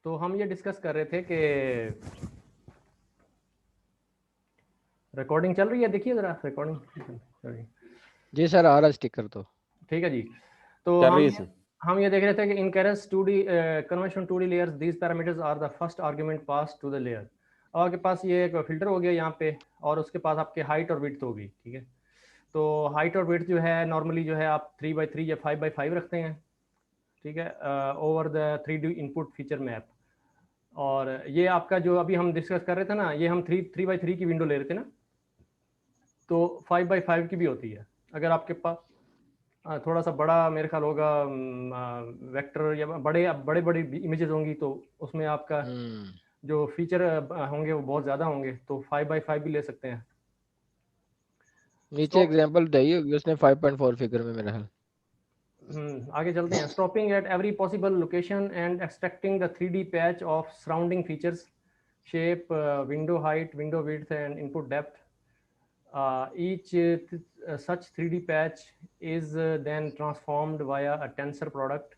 तो हम ये डिस्कस कर रहे थे कि रिकॉर्डिंग चल रही है, देखिए ज़रा रिकॉर्डिंग चल रही है। जी सर, आ रहा स्टिकर तो ठीक है जी। तो चल रही है सर। हम ये देख रहे थे कि in Keras 2D conversion 2D layers these parameters are the first argument pass to the layer. आपके पास ये एक फिल्टर हो गया यहाँ पे, और उसके पास आपके हाइट और विड्थ होगी। ठीक है, तो हाइट और विड्थ जो है नॉर्मली जो है आप 3x3 या 5x5 रखते हैं। ठीक है, over the 3D input feature map. और ये आपका जो अभी हम डिस्कस कर रहे थे ना, ये हम 3x3 की विंडो ले रहे थे ना, तो 5x5 की भी होती है। अगर आपके पास थोड़ा सा बड़ा मेरे ख्याल होगा वेक्टर या बड़े बड़े बड़ी इमेजेस होंगी, तो उसमें आपका जो फीचर होंगे वो बहुत ज़्यादा होंगे, तो 5x5 भी ले सकते हैं। नीचे एग्जांपल दी होगी उसने 5.4 फिगर में मेरा ख्याल। आगे चलते हैं। Stopping at every possible location and extracting the 3D patch of surrounding features, shape, window height, window width and input depth. Each such 3D patch is then transformed via a tensor product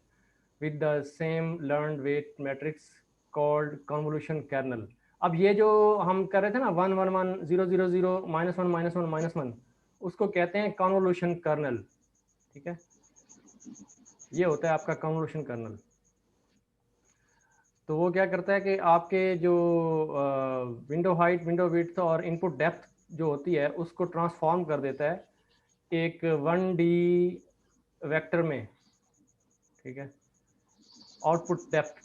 with the same learned weight matrix called convolution kernel. अब ये जो हम कर रहे थे ना 1 1 1 0 0 0 -1 -1 -1, उसको कहते हैं कॉन्वोल्यूशन कर्नल। ठीक है, ये होता है आपका कॉन्वोल्यूशन कर्नल। तो वो क्या करता है कि आपके जो विंडो हाइट, विंडो विड्थ और इनपुट डेप्थ जो होती है उसको ट्रांसफॉर्म कर देता है एक 1D वेक्टर में। ठीक है, आउटपुट डेप्थ।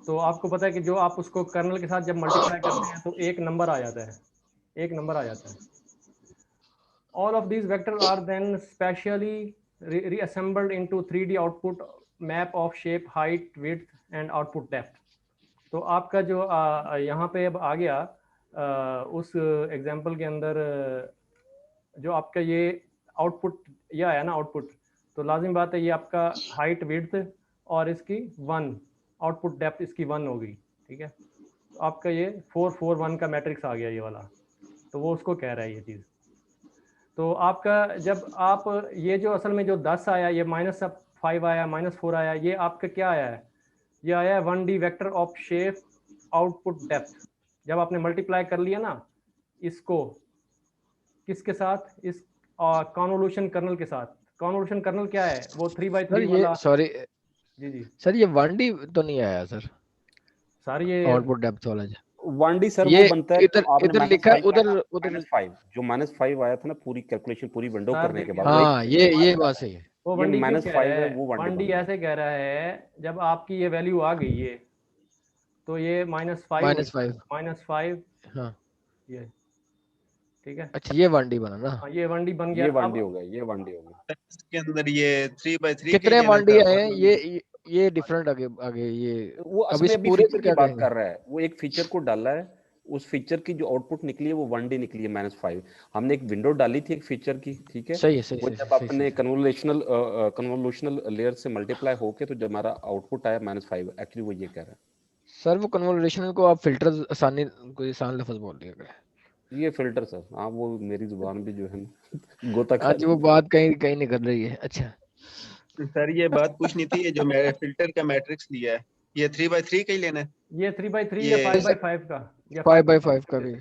तो आपको पता है कि जो आप उसको कर्नल के साथ जब मल्टीप्लाई करते हैं तो एक नंबर आ जाता है, एक नंबर आ जाता है। All of these vector are then spatially reassembled into 3D output map of shape, height, width and output depth. तो आपका जो यहाँ पे अब आ गया उस एग्जांपल के अंदर जो आपका ये आउटपुट यह आया ना आउटपुट, तो लाजिम बात है ये आपका हाइट, विड्थ और इसकी 1, आउटपुट डेप्थ इसकी 1 होगी। ठीक है, तो आपका ये 4 4 1 का मैट्रिक्स आ गया ये वाला, तो वो उसको कह रहा है ये चीज़। तो आपका जब आप ये जो असल में जो 10 आया, ये -5 आया, -4 आया, ये आपका क्या आया है? ये आया है 1D vector of shape, output depth. जब आपने मल्टीप्लाई कर लिया ना इसको किसके साथ, इस कॉन्वोल्यूशन कर्नल के साथ। कॉन्वोल्यूशन कर्नल क्या है? वो 3x3 वाला। सॉरी जी जी सर, ये 1D तो नहीं आया सर, सर ये आउटपुट डेप्थ वाला 1D सर ये वो बनता है इधर आपने इधर लिखा है, उधर -5 जो -5 आया था ना पूरी कैलकुलेशन पूरी विंडो सर करने के देखिए, बाद हाँ ये बात सही है। वो ये 1D क्यों कह रहा -5 है है? वो 1D 1D ऐसे कह रहा है जब आपकी ये वैल्यू आ गई है तो ये -5 हो -5 -5 हाँ। ये। ठीक है, अच्छा ये 1D बना ना, हाँ ये 1D बन गया। ये 1D अब हो गया, ये 1D हो गया। इसके अंदर ये 3x3 कितने 1D आए हैं ये डिफरेंट आगे आगे ये वो अब असल इस में अभी पूरे फीचर पे की क्या बात कहेंगे? कर रहा है, वो एक फीचर को डाला है, उस फीचर की जो आउटपुट निकली है वो 1D निकली है -5। हमने एक विंडो डाली थी एक फीचर की, ठीक है, सही है, सही वो सही जब सही अपने सही। कन्वोल्यूशनल लेयर से मल्टीप्लाई होके तो जब हमारा आउटपुट आया -5, एक्चुअली वो ये कह रहा है। सर वो कन्वोल्यूशन को आप फिल्टर आसानी कोई आसान लफ्ज बोल दिया गया, ये फिल्टर सर, हाँ वो मेरी जुबान भी जो है ना गोता खा आज वो बात कहीं कहीं निकल रही है। अच्छा सर ये बात पूछनी थी, ये जो मैंने फिल्टर का मैट्रिक्स लिया है ये 3x3 का ही लेना है? ये 3x3 या ये 5x5 का या 5x5 का भी।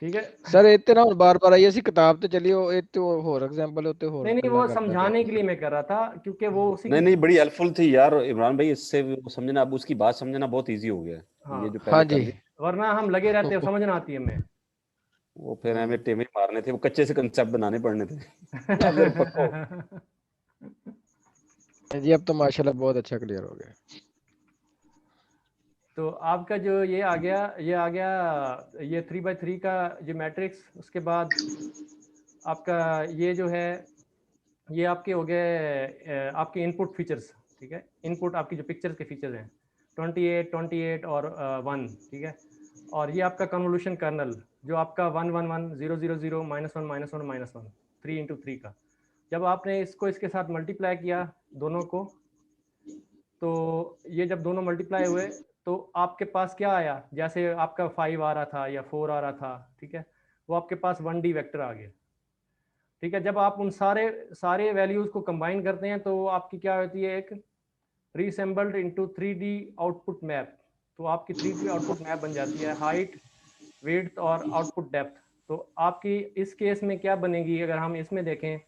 ठीक है। सर इतने ना बार बार आई ऐसी किताब तो चलिए एक तो और एग्जांपल होते हो नहीं वो समझाने के लिए मैं कर रहा था, क्योंकि वो उसी नहीं बड़ी हेल्पफुल थी यार इमरान भाई, इससे वो समझना, अब उसकी बात समझना बहुत इजी हो गया है। हाँ, ये जो हाँ पहले जी, कर ली वरना हम लगे रहते हैं, समझ ना आती है हमें। वो फिर हमें टेमे मारने थे, वो कच्चे से कंसेप्ट बनाने पड़ने थे अब फिर पक्का हो। जी अब तो माशाल्लाह बहुत अच्छा क्लियर हो गया। तो आपका जो ये आ गया ये 3x3 का जो मैट्रिक्स। उसके बाद आपका ये जो है ये आपके हो गए आपके इनपुट फीचर्स। ठीक है, इनपुट आपकी जो पिक्चर्स के फीचर्स हैं 28 28 और 1। ठीक है, और ये आपका कन्वोल्यूशन कर्नल जो आपका 1 1 1 0 0 0 -1 -1 -1 3x3 का। जब आपने इसको इसके साथ मल्टीप्लाई किया दोनों को, तो ये जब दोनों मल्टीप्लाई हुए तो आपके पास क्या आया? जैसे आपका 5 आ रहा था या 4 आ रहा था, ठीक है, वो आपके पास 1D वेक्टर आ गया। ठीक है। जब आप उन सारे वैल्यूज को कंबाइन करते हैं तो आपकी क्या होती है, एक reassembled into 3D output map. तो आपकी 3D आउटपुट मैप बन जाती है हाइट, विड्थ और आउटपुट डेप्थ। तो आपकी इस केस में क्या बनेगी, अगर हम इसमें देखें,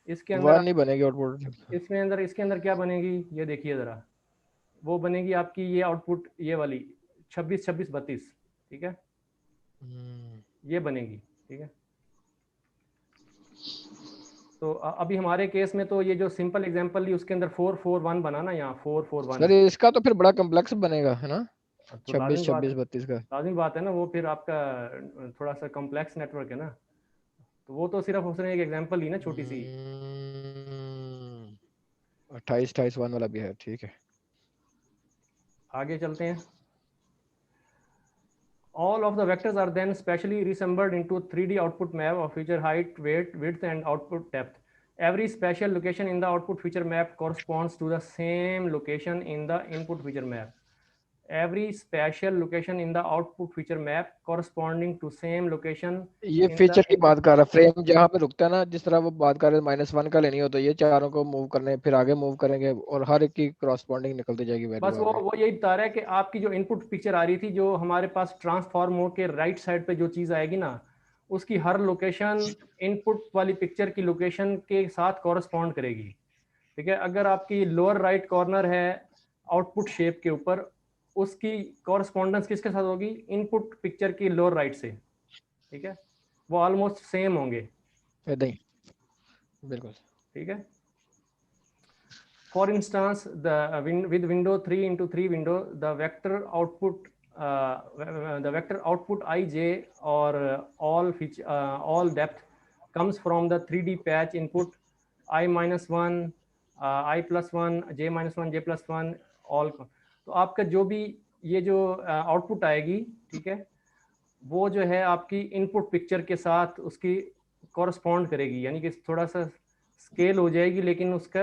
इसके अंदर वन नहीं बनेगी आउटपुट। इसके अंदर क्या बनेगी, ये देखिए ज़रा, वो बनेगी आपकी ये आउटपुट, ये वाली 26 26 32, ठीक है, ये बनेगी, ठीक है। तो अभी हमारे केस में तो ये जो सिंपल एग्जांपल ली उसके अंदर 4 4 1 बना ना, यहाँ 4 4 1। सर इसका तो फिर बड़ा कम्प्लेक्स बनेगा है ना, तो 26 26 32 का। लाजिम बात है ना, वो फिर आपका थोड़ा सा कॉम्प्लेक्स नेटवर्क है ना। तो वो तो सिर्फ उसने एक एग्जांपल ली ना छोटी सी। 28 28 1 वाला भी है, ठीक है। आगे चलते हैं। All of the vectors are then specially reassembled into 3D output map of feature height, weight, width, and output depth. Every special location in the output feature map corresponds to the same location in the input feature map. Every special location in the output feature map corresponding to same location. ये feature की बात कर रहा है, frame जहाँ पे रुकता है ना, जिस तरह वो बात कर रहे हैं -1 का लेनी हो तो ये चारों को मूव करने, फिर आगे मूव करेंगे और हर एक की क्रॉसपॉन्डिंग निकलती जाएगी वैल्यू। बस वो यही बता रहा है कि आपकी जो इनपुट पिक्चर आ रही थी, जो हमारे पास ट्रांसफॉर्म हो के राइट साइड पे जो चीज़ आएगी ना, उसकी हर लोकेशन इनपुट वाली पिक्चर की लोकेशन के साथ कॉरस्पॉन्ड करेगी, ठीक है। अगर आपकी लोअर राइट कॉर्नर है आउटपुट शेप के ऊपर, उसकी कॉरस्पॉन्डेंस किसके साथ होगी, इनपुट पिक्चर की लोअर राइट से, ठीक है। वो ऑलमोस्ट सेम होंगे, बिल्कुल, ठीक है। For instance, with window 3x3 window, the vector output ij or all depth comes from the 3D patch input i-1, i+1, j-1, j+1 all। तो आपका जो भी ये जो आउटपुट आएगी, ठीक है, वो जो है आपकी इनपुट पिक्चर के साथ उसकी कॉरस्पॉन्ड करेगी, यानी कि थोड़ा सा स्केल हो जाएगी लेकिन उसका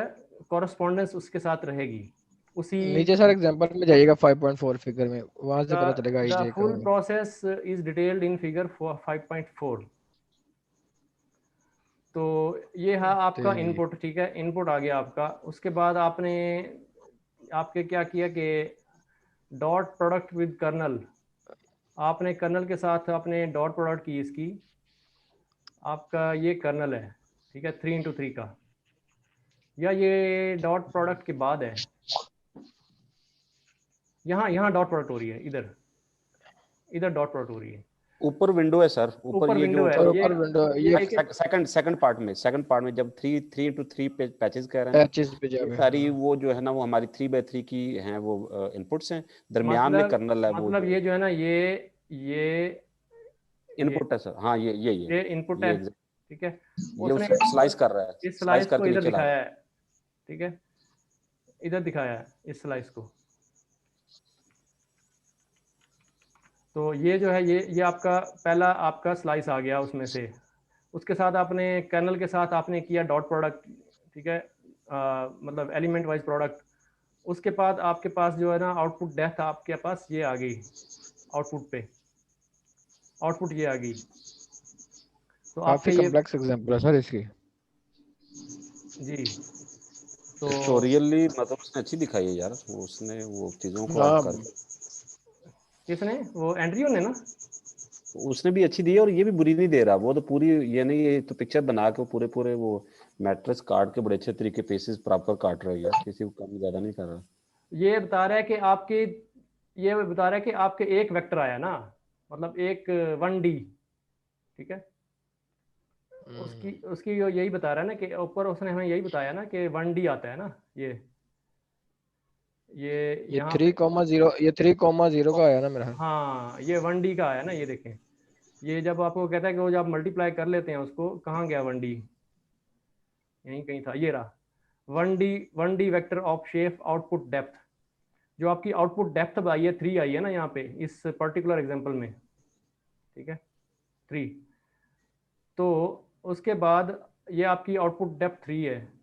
कॉरस्पॉन्डेंस उसके साथ रहेगी। उसी नीचे सर एग्जांपल में जाइएगा 5.4 फिगर में, वहां से पता चलेगा द आईजे फुल का। Process is detailed in figure 5.4। तो ये है आपका इनपुट, ठीक है, इनपुट आ गया आपका। उसके बाद आपके क्या किया कि डॉट प्रोडक्ट विद कर्नल, आपने कर्नल के साथ आपने डॉट प्रोडक्ट की इसकी, आपका ये कर्नल है, ठीक है, 3x3 का, या ये डॉट प्रोडक्ट के बाद है, यहाँ डॉट प्रोडक्ट हो रही है, इधर डॉट प्रोडक्ट हो रही है। ऊपर विंडो है सर, ऊपर ये जो ऊपर विंडो, ये सेकंड पार्ट में जब 3x3 पैचेस कह रहे हैं, पैचेस पे जावे, सारी वो जो है ना, वो हमारी 3x3 की हैं, वो इनपुट्स हैं, दरमियान में कर्नल है, वो मतलब ये जो है ना, ये इनपुट है सर। हाँ, ये इनपुट है, ठीक है। उसने स्लाइस कर रहा है, इस स्लाइस को इधर दिखाया है, ठीक है, इधर दिखाया है इस स्लाइस को। तो ये जो है, ये आपका पहला आपका स्लाइस आ गया उसमें से। उसके साथ आपने कर्नल के साथ आपने किया डॉट प्रोडक्ट, ठीक है, मतलब एलिमेंट वाइज प्रोडक्ट। उसके बाद आपके पास जो है ना आउटपुट डेप्थ आपके पास ये आ गई, आउटपुट ये आ गई। तो काफी कॉम्प्लेक्स एग्जांपल है सर इसकी जी। तो पिक्टोरियली मतलब उसने अच्छी दिखाई है यार, उसने वो चीजों को कर, किसने, वो एंड्रियो ने ना, उसने भी अच्छी दी है और ये भी बुरी नहीं दे रहा। वो तो पूरी ये नहीं, ये तो पिक्चर बना के पूरे वो मैट्रिक्स काट के बड़े अच्छे तरीके पीसेस प्रॉपर काट रही है, किसी को कम ज्यादा नहीं कर रहा। ये बता रहा है कि आपके एक वेक्टर आया ना, मतलब एक 1D, ठीक है, उसकी यही बता रहा है ना कि ऊपर उसने हमें यही बताया ना कि 1D आता है ना, ये 3,0, ये 3,0 का आया ना मेरा। हाँ, ये 1D का आया ना, ये देखें, ये जब आपको कहता है कि वो जब मल्टीप्लाई कर लेते हैं उसको, कहाँ गया 1D, यहीं कहीं था, ये रहा 1D vector of shape output depth. जो आपकी आउटपुट डेप्थ अब आई है 3 आई है ना यहाँ पे इस पर्टिकुलर एग्जांपल में, ठीक है, 3। तो उसके बाद ये आपकी आउटपुट डेप्थ 3 है।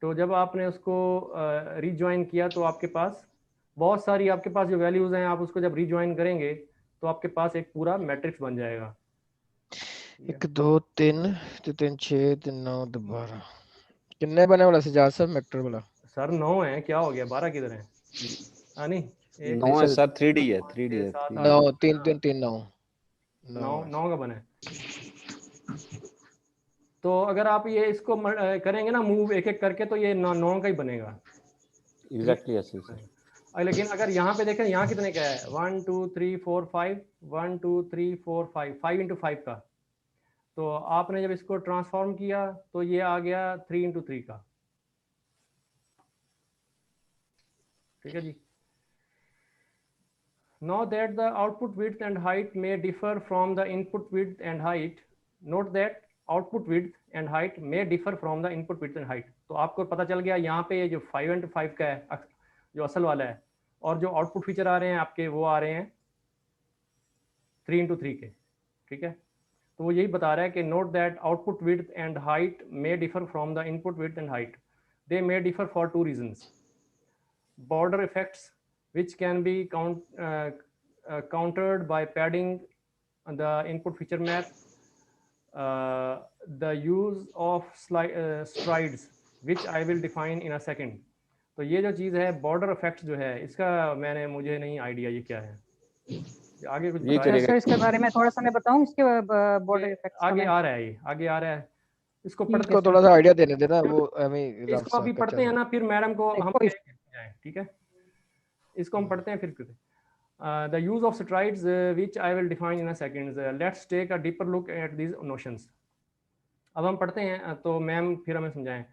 तो जब आपने उसको रीजॉइन किया तो आपके पास बहुत सारी आपके पास जो वैल्यूज हैं, आप उसको जब रीजॉइन करेंगे तो आपके पास एक पूरा मैट्रिक्स बन जाएगा। 1 2 3 तो 3 6 3 9 12 कितने बने वाला सजाद साहब वेक्टर वाला? सर 9 है, क्या हो गया, 12 किधर है? हाँ नहीं, एक 9 है सर सर, 3D है, 5 3D 6 है, 7 3D 9 8 3 3 3 9 9 9 9 का बना है। तो अगर आप ये इसको करेंगे ना मूव एक एक करके, तो ये 9 का ही बनेगा। एग्जैक्टली ऐसे ही सर। लेकिन अगर यहाँ पे देखें, यहाँ कितने का है, 1 2 3 4 5, 1 2 3 4 5, 5 इंटू 5 का। तो आपने जब इसको ट्रांसफॉर्म किया तो ये आ गया 3 इंटू 3 का। ठीक है जी। Now that the output width and height may differ from the input width and height, note that output width and height may differ from the input width and height. तो आपको पता चल गया यहाँ पे ये जो 5 इंटू 5 का है जो असल वाला है, और जो आउटपुट फीचर आ रहे हैं आपके वो आ रहे हैं 3 इंटू 3 के। ठीक है, तो वो यही बता रहा है कि note that output width and height may differ from the input width and height. They may differ for 2 reasons: border effects which can be countered by padding the input feature map, the use of strides which I will define in a second. तो ये जो चीज़ है border effects जो है, इसका मुझे नहीं idea ये क्या है, आगे कुछ ये बताया? करेगा सर इसके बारे में थोड़ा सा मैं बताऊं, इसके बॉर्डर इफेक्ट्स आगे का। आ रहा है, ये आगे आ रहा है, इसको पढ़ते इसको हैं, थोड़ा सा आइडिया देने देना, वो हमें रफ इसको सा अभी कच्चा पढ़ते हैं सा। ना, फिर मैडम को हम कोई जाएं। ठीक है, इसको हम पढ़ते हैं फिर the use of strides which I will define in a second. Let's take a deeper look at these notions. अब हम पढ़ते हैं, तो मैम फिर हमें समझाएं।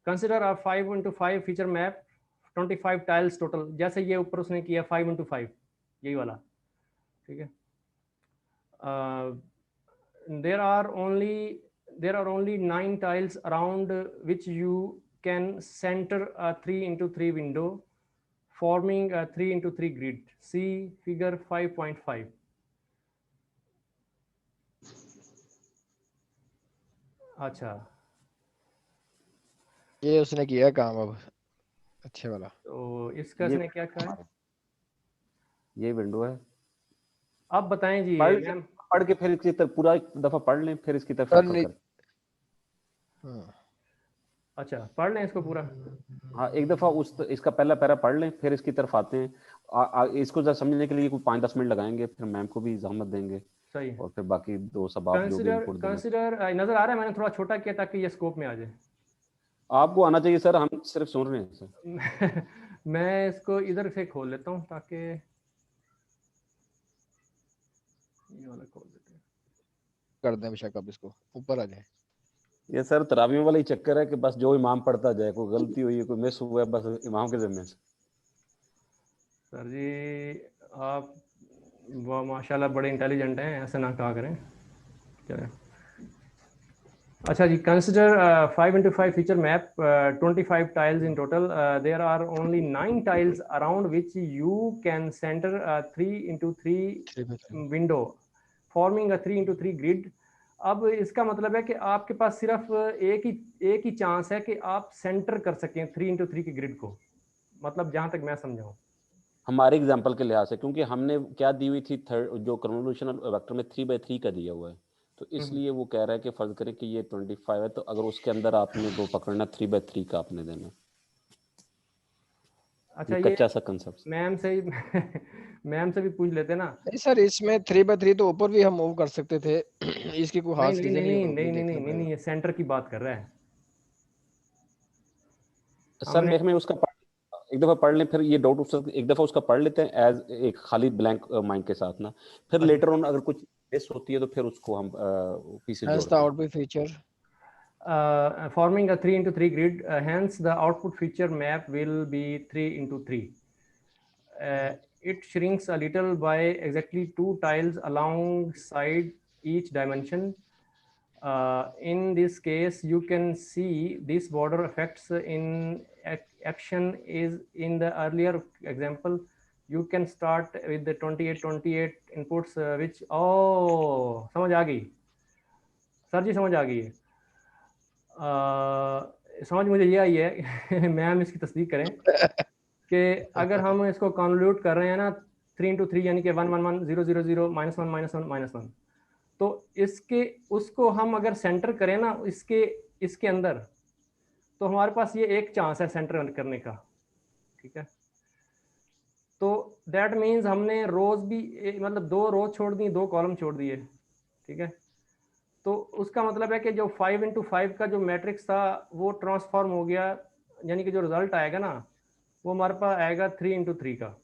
Consider a 5 into 5 feature map, 25 tiles total, जैसे ये ऊपर उसने किया 5 into 5, यही वाला। ठीक है, there are only 9 tiles around which you can center a 3 into 3 window forming a 3 into 3 grid. See figure 5.5. अच्छा, ये उसने किया काम अब अच्छे वाला। तो इसका ये इसने क्या कहा है, ये विंडो है। आप बताएं जी मैम। पढ़ के फिर इसकी तरफ पूरा एक दफा पढ़ लें, फिर इसकी तरफ सर फोकस करें। हाँ। अच्छा, पढ़ लें इसको पूरा। हाँ, एक दफा इसका पहला पैरा पढ़ लें, फिर इसकी तरफ आते हैं। इसको जरा समझने के लिए कोई 5-10 मिनट लगाएंगे, फिर मैम को भी जहमत देंगे, सही है। और फिर बाकी दो सब आप जो भी इनपुट देना। कंसिडर नजर आ रहा है, मैंने थोड़ा छोटा किया ताकि ये स्कोप में आ जाए। आपको आना चाहिए सर, हम सिर्फ सुन रहे हैं सर। मैं इसको इधर से खोल लेता हूँ ताकि ये वाला खोल देते हैं। कर दें बेशक, अब इसको ऊपर आ जाए। ये सर तरावियों वाला ही चक्कर है कि बस जो इमाम पढ़ता जाए, कोई गलती हुई है, कोई मिस हुआ है, बस इमाम के जिम्मे से। सर जी आप वाह माशाल्लाह बड़े इंटेलिजेंट हैं, ऐसे ना कहा करें। चलें, अच्छा जी, consider 5 into 5 feature map, 25 tiles in total. There are only 9 tiles around which you can center a 3 into 3 window forming a 3 into 3 grid. अब इसका मतलब है कि आपके पास सिर्फ एक ही चांस है कि आप सेंटर कर सकें 3 into 3 की ग्रिड को, मतलब जहां तक मैं समझाऊं हमारे एग्जांपल के लिहाज से, क्योंकि हमने क्या दी हुई थी, जो कन्वोल्यूशनल वेक्टर में 3/3 का दिया हुआ है, तो इसलिए वो कह रहा है कि फर्ज करें कि ये 25 है, तो अगर उसके अंदर आपने वो पकड़ना 3/3 का आपने देना। अच्छा, ये ये कच्चा सा कंसेप्ट। मैम से मैम से भी पूछ लेते ना। नहीं सर, इसमें 3/3 तो ऊपर भी हम मूव कर सकते थे। इसकी कोई नहीं खास नहीं रीजन नहीं नहीं नहीं होगा, नहीं नहीं देखना नहीं नहीं, पड़ेगा। ये सेंटर की बात कर रहा है। सर हमने मैं उसका एक दफा पढ़ लें, फिर ये डाउट उसका एक दफा उसका पढ़ लेते हैं एज एक खाली ब्लैंक माइंड के साथ ना, फिर लेटर ऑन अगर कुछ मिस होती है तो फिर उसको हम पीछे Hence जोड़ते the हैं। output feature forming a 3 into 3 grid, hence the output feature map will be 3 into 3. It shrinks a little by exactly 2 tiles alongside each dimension. In this case, you can see these border effects in action is in the earlier example. You can start with the 28 inputs, which समझ आ गई sir जी, समझ आ गई है। समझ मुझे ये आई है ma'am इसकी तस्दीक करें कि अगर हम इसको कन्वोल्यूट कर रहे हैं ना 3 into 3 यानी कि 1 1 1 0 0 0 -1 -1 -1 -1, तो इसके उसको हम अगर सेंटर करें ना इसके अंदर, तो हमारे पास ये एक चांस है सेंटर करने का, ठीक है। तो दैट मीन्स हमने रोज भी मतलब 2 रो छोड़ दी, 2 कॉलम छोड़ दिए, ठीक है। तो उसका मतलब है कि जो 5 इंटू 5 का जो मैट्रिक्स था वो ट्रांसफॉर्म हो गया, यानी कि जो रिजल्ट आएगा ना वो हमारे पास आएगा 3 इंटू 3 का,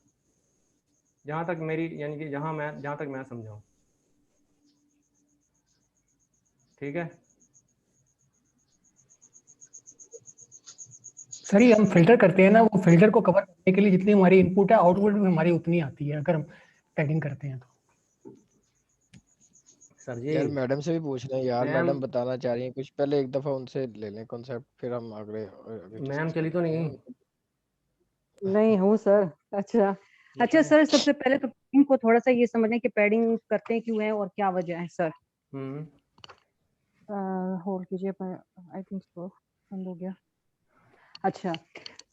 जहाँ तक मेरी यानी कि जहाँ तक मैं समझाऊँ, ठीक है। सर ये हम फिल्टर करते हैं ना, वो फिल्टर को कवर करने के लिए जितनी हमारी इनपुट है आउटपुट भी हमारी उतनी आती है अगर हम पैडिंग करते हैं तो। सर जी यार मैडम से भी पूछ लें यार, मैम मैडम बताना चाह रही हैं कुछ, पहले एक दफा उनसे ले लें कॉन्सेप्ट, फिर हम आगे मैम डिस्कस कर चली तो लेते नहीं? हैं। नहीं हूँ सर। अच्छा अच्छा सर, सबसे पहले तो इनको थोड़ा सा ये समझने कि पैडिंग करते हैं क्यों है और क्या वजह है सर। होल्ड कीजिए, आई थिंक सो बंद हो गया। अच्छा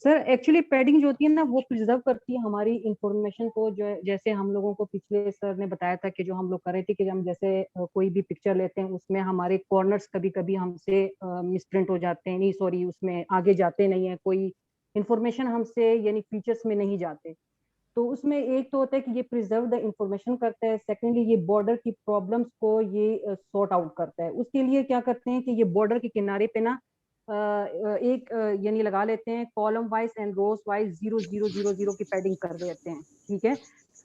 सर, एक्चुअली पैडिंग जो होती है ना वो प्रिजर्व करती है हमारी इंफॉर्मेशन को, जो जैसे हम लोगों को पिछले सर ने बताया था कि जो हम लोग कर रहे थे कि हम जैसे कोई भी पिक्चर लेते हैं उसमें हमारे कॉर्नर्स कभी कभी हमसे मिसप्रिंट हो जाते हैं, नहीं सॉरी उसमें आगे जाते नहीं है, कोई इंफॉर्मेशन हमसे यानी फीचर्स में नहीं जाते। तो उसमें एक तो होता है कि ये प्रिजर्व द इंफॉर्मेशन करता है, सेकेंडली ये बॉर्डर की प्रॉब्लम्स को ये सॉर्ट आउट करता है। उसके लिए क्या करते हैं कि ये बॉर्डर के किनारे पे ना एक यानी लगा लेते हैं column wise and rows wise 0 0 0 0 की पैडिंग कर देते हैं, ठीक है।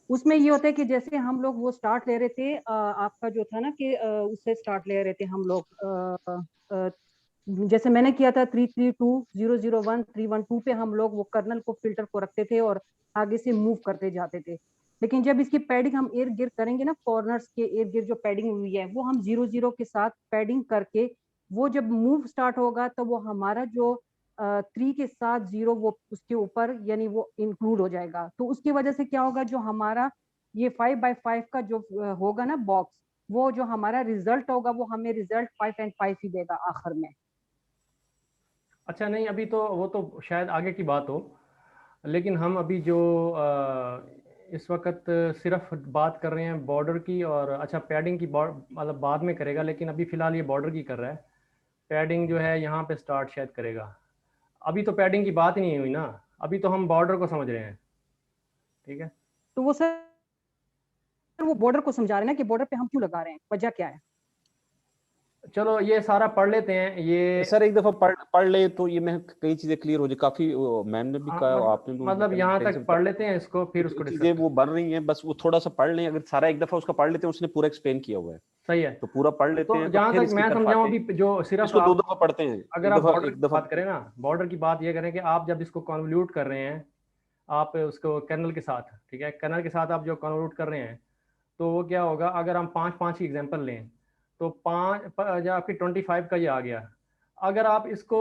उसमें ये होता है कि जैसे हम लोग वो स्टार्ट ले रहे थे, आपका जो था ना कि उससे स्टार्ट ले रहे थे हम लोग, जैसे मैंने किया था 332 0 0 1 3 1 2 पे हम लोग वो कर्नल को फिल्टर को रखते थे और आगे से मूव करते जाते थे। लेकिन जब इसकी पैडिंग हम इर्द गिर्द करेंगे ना, कॉर्नर्स के इर्द गिर्द जो पैडिंग हुई है वो हम 0 0 के साथ पैडिंग करके वो जब मूव स्टार्ट होगा तो वो हमारा जो 3 के साथ 0 वो उसके ऊपर यानी वो इंक्लूड हो जाएगा। तो उसकी वजह से क्या होगा, जो हमारा ये 5x5 का जो होगा ना बॉक्स, वो जो हमारा रिजल्ट होगा वो हमें रिजल्ट 5 and 5 ही देगा आखिर में। अच्छा नहीं, अभी तो वो तो शायद आगे की बात हो, लेकिन हम अभी जो इस वक्त सिर्फ बात कर रहे हैं बॉर्डर की, और अच्छा पैडिंग की मतलब बाद में करेगा, लेकिन अभी फ़िलहाल ये बॉर्डर की कर रहा है। पैडिंग जो है यहाँ पे स्टार्ट शायद करेगा। अभी तो पैडिंग की बात ही नहीं हुई ना, अभी तो हम बॉर्डर को समझ रहे हैं, ठीक है। तो वो सर वो बॉर्डर को समझा रहे हैं ना कि बॉर्डर पे हम क्यों लगा रहे हैं, वजह क्या है। चलो ये सारा पढ़ लेते हैं ये सर एक दफा पढ़ ले तो ये मैं कई चीजें क्लियर हो जाए। काफी मैम ने भी कहा, आपने भी मतलब यहाँ तक पढ़ लेते हैं इसको, फिर उसको चीजें वो बन रही हैं, बस वो थोड़ा सा पढ़ लें। अगर सारा एक दफा उसका पढ़ लेते हैं, उसने पूरा एक्सप्लेन किया हुआ है, सही है। तो पूरा पढ़ लेते तो हैं, तो जहाँ फिर तक इसकी मैं तरफ समझाऊँ आते हैं। अभी जो सिर्फ इसको दो आप दफा पढ़ते हैं, अगर आप बॉर्डर की बात करें ना, बॉर्डर की बात ये करें कि आप जब इसको कन्वल्यूट कर रहे हैं आप उसको कर्नल के साथ, ठीक है, कर्नल के साथ आप जो कन्वल्यूट कर रहे हैं, तो वो क्या होगा, अगर हम 5 की एग्जांपल लें तो 5 जो आपकी 25 का ये आ गया। अगर आप इसको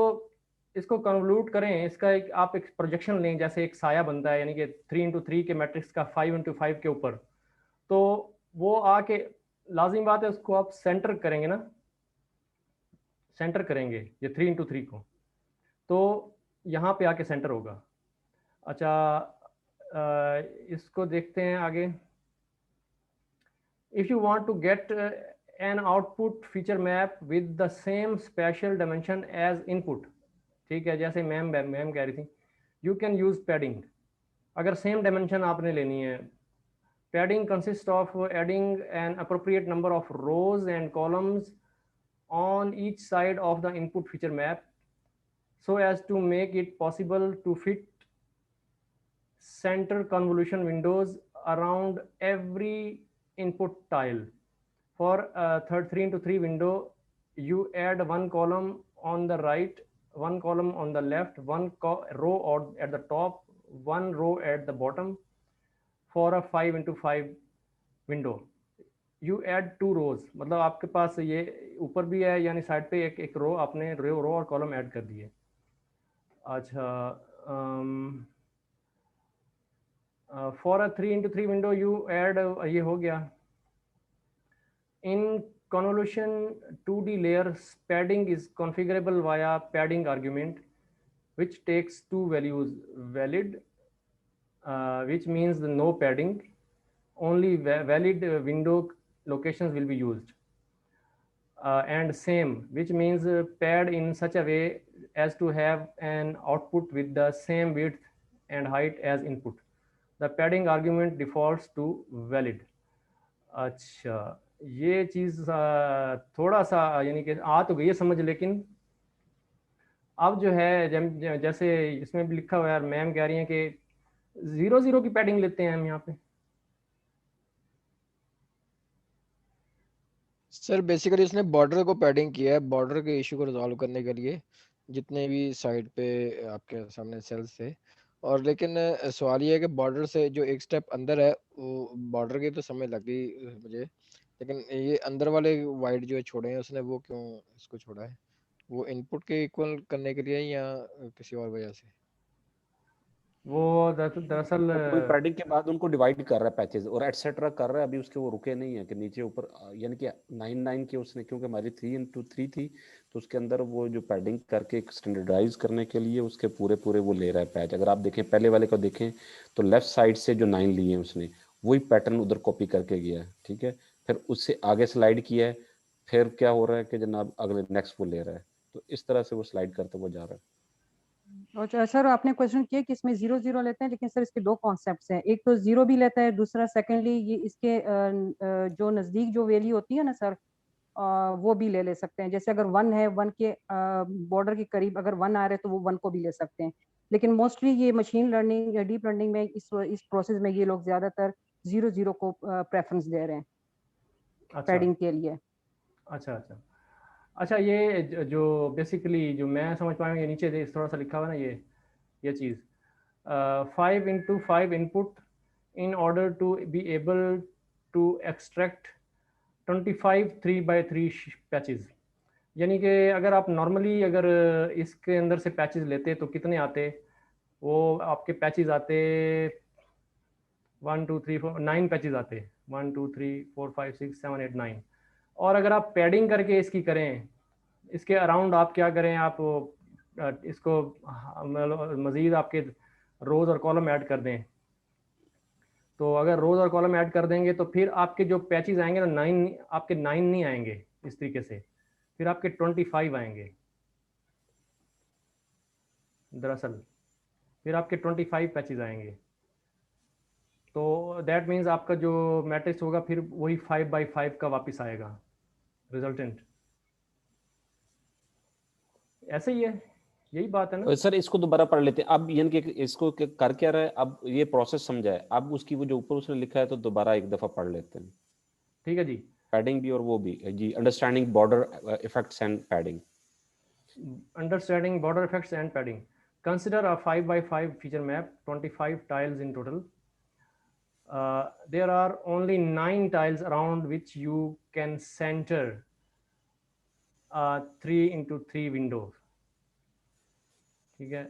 इसको कन्वल्यूट करें, इसका एक आप एक प्रोजेक्शन लें, जैसे एक साया बनता है यानी कि 3 इंटू 3 के मैट्रिक्स का 5 इंटू 5 के ऊपर, तो वो आके लाजिम बात है उसको आप सेंटर करेंगे ना, सेंटर करेंगे ये 3 इंटू 3 को, तो यहाँ पे आके सेंटर होगा। अच्छा इसको देखते हैं आगे। If you want to get an output feature map with the same spatial dimension as input, ठीक है, जैसे मैम कह रही थी, you can use padding। अगर सेम डायमेंशन आपने लेनी है, padding consists of adding an appropriate number of rows and columns on each side of the input feature map so as to make it possible to fit center convolution windows around every input tile. For a 3 into 3 window, you add one column on the right, one column on the left, one row at the top, one row at the bottom. For a 5 into 5 window, you add 2 rows, मतलब आपके पास ये ऊपर भी है यानी side पे एक रो आपने रो और कॉलम ऐड कर दिए। अच्छा for a 3 into 3 window you add ये हो गया। In convolution 2D layer, padding is configurable via padding argument, which takes 2 values, valid, which means no padding, only valid window locations will be used, and same, which means paired in such a way as to have an output with the same width and height as input. The padding argument defaults to valid. अच्छा, ये चीज़ थोड़ा सा यानी कि आ तो गई है समझ, लेकिन अब जो है जैसे इसमें भी लिखा हुआ है, मैम कह रही हैं कि 0 की पैडिंग लेते हैं हम यहाँ पे। सर बेसिकली इसने बॉर्डर को पैडिंग किया है बॉर्डर के इशू को रिजॉल्व करने के लिए, जितने भी साइड पे आपके सामने सेल्स थे। और लेकिन सवाल ये है कि बॉर्डर से जो एक स्टेप अंदर है वो बॉर्डर की तो समझ लगी मुझे, लेकिन ये अंदर वाले वाइड जो छोड़े हैं उसने वो क्यों इसको छोड़ा है? वो इनपुट के इक्वल करने के लिए या किसी और वजह से? वो दरअसल पूरी पैडिंग के बाद उनको डिवाइड कर रहा है पैचेस और एटसेट्रा कर रहा है, अभी उसके वो रुके नहीं है कि नीचे ऊपर, यानी कि 9 के उसने, क्योंकि हमारी 3x3 थी तो उसके अंदर वो जो पैडिंग करके स्टैंडर्डाइज करने के लिए उसके पूरे वो ले रहा है पैच। अगर आप देखें पहले वाले को देखें तो लेफ्ट साइड से जो 9 लिए हैं उसने वही पैटर्न उधर कॉपी करके गया है, ठीक है। फिर उससे आगे स्लाइड किया है, फिर क्या हो रहा है कि जनाब अगले नेक्स्ट वो ले रहा है, तो इस तरह से वो स्लाइड करते हुए जा रहा है। और सर आपने क्वेश्चन किया कि इसमें 0 लेते हैं, लेकिन सर इसके दो कॉन्सेप्ट्स हैं, एक तो 0 भी लेता है, दूसरा सेकेंडली ये इसके जो नजदीक जो वैल्यू होती है ना सर, वो भी ले सकते हैं। जैसे अगर 1 है, 1 के बॉर्डर के करीब अगर 1 आ रहे हैं तो वो 1 को भी ले सकते हैं, लेकिन मोस्टली ये मशीन लर्निंग या डीप लर्निंग में इस प्रोसेस में ये लोग ज्यादातर 0 को प्रेफरेंस दे रहे हैं पैडिंग के लिए। अच्छा, ये जो बेसिकली जो मैं समझ पाया, ये नीचे थोड़ा सा लिखा हुआ ना, ये चीज़ 5x5 input in order to be able to extract 25 3x3 patches. यानी कि अगर आप नॉर्मली अगर इसके अंदर से पैचेस लेते तो कितने आते? वो आपके पैचेस आते 1 2 3 4 9 पैचेस आते, 1 2 3 4 5 6 7 8 9। और अगर आप पैडिंग करके इसकी करें, इसके अराउंड आप क्या करें, आप इसको मज़ीद आपके रोज़ और कॉलम ऐड कर दें, तो अगर रोज़ और कॉलम ऐड कर देंगे तो फिर आपके जो पैचेस आएंगे ना 9, आपके 9 नहीं आएंगे इस तरीके से, फिर आपके 25 आएंगे दरअसल, फिर आपके 25 पैचेस आएंगे। तो दैट मीन्स आपका जो मैट्रिक्स होगा फिर वही 5x5 का वापस आएगा रिजल्टेंट। ऐसे ही है, यही बात है ना सर। इसको दोबारा पढ़ लेते हैं अब, यानी कि इसको कर क्या रहा है अब, ये प्रोसेस समझा है अब, उसकी वो जो ऊपर उसने लिखा है तो दोबारा एक दफा पढ़ लेते हैं। ठीक है जी, पैडिंग भी और वो भी जी, understanding border effects and padding. Understanding border effects and padding. Consider a 5x5 feature map, 25 tiles in total. There are only 9 tiles around which you can center 3x3 windows. ठीक है,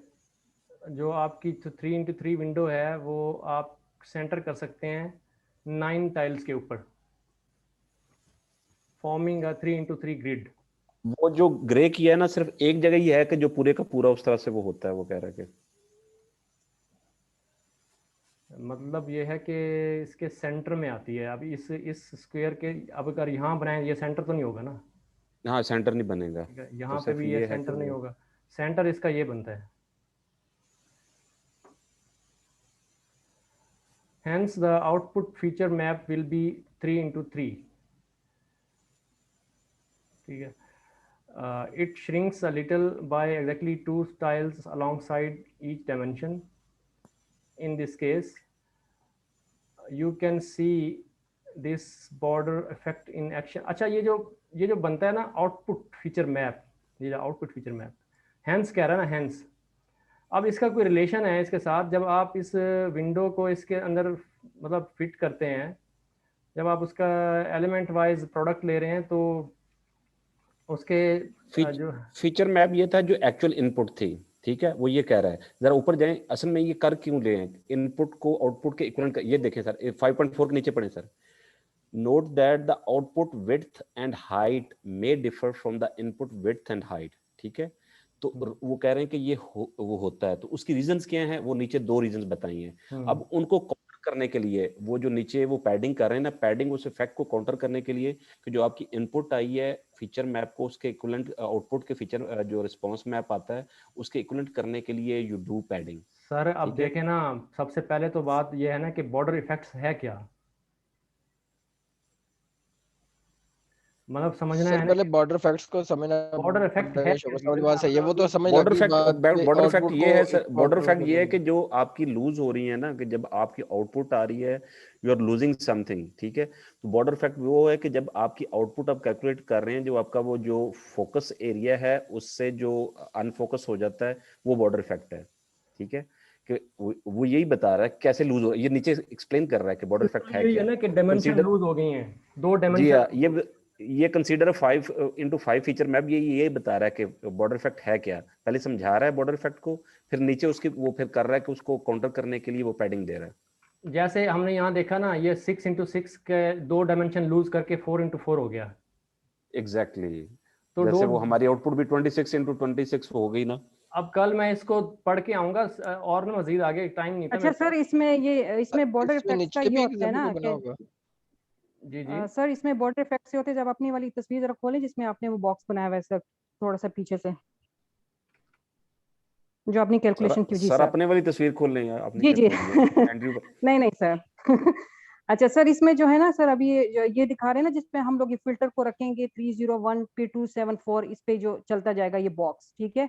जो आपकी 3x3 विंडो है वो आप centre कर सकते हैं 9 टाइल्स के ऊपर, फॉर्मिंग अ 3x3 ग्रिड। वो जो ग्रे किया है ना सिर्फ एक जगह ही है कि जो पूरे का पूरा उस तरह से वो होता है, वो कह रहा है कि मतलब ये है कि इसके सेंटर में आती है। अब इस स्क्वायर के अब अगर यहाँ बनाए, ये सेंटर तो नहीं होगा ना, हाँ सेंटर नहीं बनेगा, यहाँ तो पे सिर्फ भी ये है सेंटर कि नहीं वो- होगा, सेंटर इसका ये बनता है। Hence the output feature map will be 3x3। ठीक है, it shrinks a little by exactly 2 tiles alongside each dimension. In this case you can see this border effect in action। अच्छा, ये जो बनता है ना आउटपुट फीचर मैप, ये जो आउटपुट फीचर मैप, हैंस कह रहा है ना, हैंस। अब इसका कोई रिलेशन है इसके साथ, जब आप इस विंडो को इसके अंदर मतलब फिट करते हैं, जब आप उसका एलिमेंट वाइज प्रोडक्ट ले रहे हैं तो उसके जो फीचर मैप ये था जो एक्चुअल इनपुट थी, ठीक है, वो ये कह रहा है। जरा ऊपर जाएं, असल में ये कर क्यों ले हैं, इनपुट को आउटपुट के इक्विवेलेंट। ये देखें सर 5.4 के नीचे पढ़ें sir, note that the output width and height may differ from the input width and height, ठीक है। तो वो कह रहे हैं कि ये वो होता है, तो उसकी रीजंस क्या हैं, वो नीचे 2 रीजंस बताई हैं। अब उनको कवर करने के लिए, वो जो नीचे वो पैडिंग कर रहे हैं ना, पैडिंग उस इफेक्ट को काउंटर करने के लिए कि जो आपकी इनपुट आई है फीचर मैप को उसके इक्विवेलेंट आउटपुट के फीचर जो रिस्पांस मैप आता है उसके इक्विवेलेंट करने के लिए यू डू पैडिंग। सर अब ठीक है? देखें ना, सबसे पहले तो बात यह है ना कि बॉर्डर इफेक्ट्स है क्या, मतलब समझना सर है ना पहले बॉर्डर फैक्ट्स को समझना बॉर्डर इफेक्ट है पड़ेगा। शौकत साहब वाली बात सही है, वो तो समझ बॉर्डर लगी फैक्ट बात कि बॉर्डर फैक्ट आउटपुट ये है को सर, बॉर्डर काउंटर फैक्ट ये है करके कि जो आपकी लूज हो रही है ना, कि जब आपकी आउटपुट आ रही है यू आर लूजिंग समथिंग, ठीक है, तो बॉर्डर फैक्ट वो है कि जब आपकी आउटपुट आप कैलकुलेट कर रहे हैं, जो आपका वो जो फोकस एरिया है उससे जो अनफोकस हो जाता है वो बॉर्डर इफेक्ट है। ठीक है, कि वो यही बता रहा है कैसे लूज हो, ये नीचे एक्सप्लेन कर रहा है कि बॉर्डर इफेक्ट है यही है क्या। ना कि डायमेंशन कंसीडर, लूज हो गई हैं, दो जी डायमेंशन। हाँ, ये कंसीडर 5x5 फीचर मैप, ये बता रहा है कि बॉर्डर इफेक्ट है क्या, पहले समझा रहा है बॉर्डर इफेक्ट को, फिर नीचे उसकी वो फिर कर रहा है कि उसको काउंटर करने के लिए वो पैडिंग दे रहा है। जैसे हमने यहाँ देखा ना, ये 6x6 के दो डायमेंशन लूज करके 4x4 हो गया। एग्जैक्टली तो जैसे दो, वो हमारी आउटपुट भी 26x26 हो गई ना। अब कल मैं इसको पढ़ के आऊंगा और ना मजीद आगे, टाइम नहीं था अच्छा मेरे सर, इसमें बॉर्डर इसमें इफेक्ट्स का नीचे ये भी होता है एग्जांपल ना को बना कि होगा। जी जी सर इसमें बॉर्डर इफेक्ट से होते हैं, जब अपनी वाली तस्वीर जरा खोलें जिसमें आपने वो बॉक्स बनाया हुआ है सर, थोड़ा सा पीछे से, जो अपनी सर कैलकुलेशन की। जी सर सर, अपने वाली तस्वीर खोल लें यार, आपने जी क्या जी खोल लिया एंड्रयू का। नहीं नहीं सर अच्छा सर, इसमें जो है ना सर, अभी ये दिखा रहे हैं ना जिसपे हम लोग ये फिल्टर को रखेंगे 301 P274, इस पे जो चलता जाएगा ये बॉक्स, ठीक है।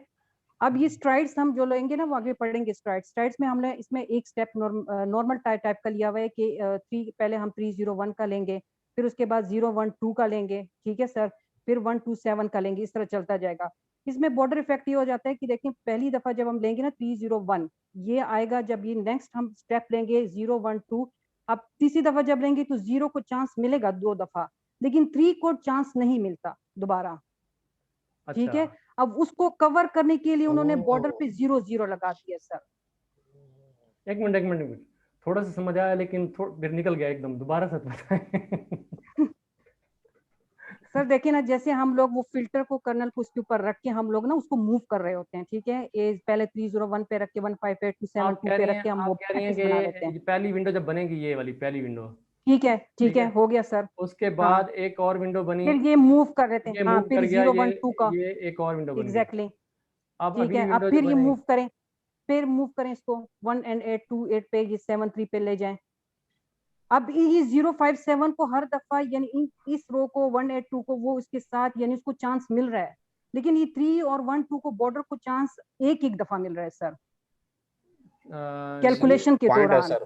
अब ये स्ट्राइड्स हम जो लेंगे ना वो आगे पढ़ेंगे। स्ट्राइड्स में हमने इसमें एक स्टेप नॉर्मल टाइप का लिया हुआ है कि पहले हम 301 का लेंगे, फिर उसके बाद 012 का लेंगे, ठीक है सर, फिर 127 का लेंगे, इस तरह चलता जाएगा। इसमें बॉर्डर इफेक्ट ये हो जाता है कि देखिए पहली दफा जब हम लेंगे ना 301, ये आएगा, जब ये नेक्स्ट हम स्टेप लेंगे 012, अब तीसरी दफा जब लेंगे तो 0 को चांस मिलेगा 2 दफा, लेकिन 3 को चांस नहीं मिलता दोबारा, ठीक अच्छा। है। अब उसको कवर करने के लिए उन्होंने बॉर्डर ओ, पे 0 लगा दिया सर। एक मिनट, थोड़ा सा समझ आया लेकिन फिर निकल गया एकदम, दोबारा से बताएं। सर देखिए ना, जैसे हम लोग वो फिल्टर को, कर्नल को उसके ऊपर रख के हम लोग ना उसको मूव कर रहे होते हैं, ठीक है, ये पहले 301 पे रख के 158 272 पे रख के हम वो आप कह रही हैं मैट्रिक्स बना लेते कि हैं, ये पहली विंडो जब बनेगी, ये वाली पहली विंडो, ठीक है ठीक ठीक है, है, हो गया सर। उसके हाँ, बाद एक और विंडो बनी, फिर ये मूव कर देते हैं, ये हाँ, मूव फिर कर गया, 012 का, ये एक और विंडो बन गई। एग्जैक्टली, अब ठीक अगली है। अब विंडो जो फिर ये बनेगी, मूव करें, फिर मूव करें इसको 1828 पे, ये 73 पे ले जाएं। अब ये 057 को हर दफा, यानी इस रो को 182 को वो उसके साथ, यानी उसको चांस मिल रहा है, लेकिन ये 3 और 1 2 को बॉर्डर को चांस एक एक दफा मिल रहा है सर, सर ये कैलकुलेशन के पॉइंट है दौरान। सर,